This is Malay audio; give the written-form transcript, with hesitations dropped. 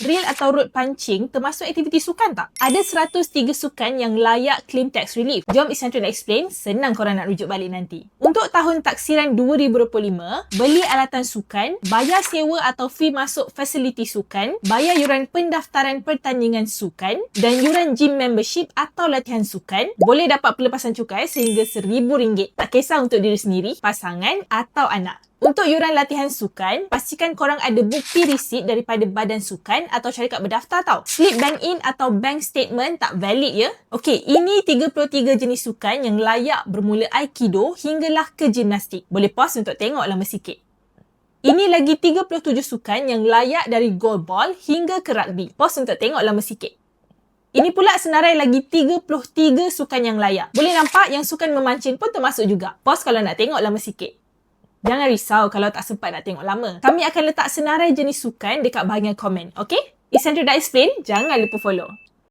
drill atau road punching termasuk aktiviti sukan tak? Ada 103 sukan yang layak claim tax relief. Jom Isantri nak explain, senang korang nak rujuk balik nanti. Untuk tahun taksiran 2025, beli alatan sukan, bayar sewa atau fee masuk fasiliti sukan, bayar yuran pendaftaran pertandingan sukan dan yuran gym membership atau latihan sukan, boleh dapat pelepasan cukai sehingga RM1,000. Tak kisah untuk diri sendiri, pasangan atau anak. Untuk yuran latihan sukan, pastikan korang ada bukti resit daripada badan sukan atau syarikat berdaftar tau. Slip bank in atau bank statement tak valid ya. Okey, ini 33 jenis sukan yang layak bermula Aikido hinggalah ke gimnastik. Boleh pause untuk tengok lama sikit. Ini lagi 37 sukan yang layak dari goalball hingga ke rugby. Pause untuk tengok lama sikit. Ini pula senarai lagi 33 sukan yang layak. Boleh nampak yang sukan memancing pun termasuk juga. Pause kalau nak tengok lama sikit. Jangan risau kalau tak sempat nak tengok lama. Kami akan letak senarai jenis sukan dekat bahagian komen, okey? Isantri dah explain, jangan lupa follow.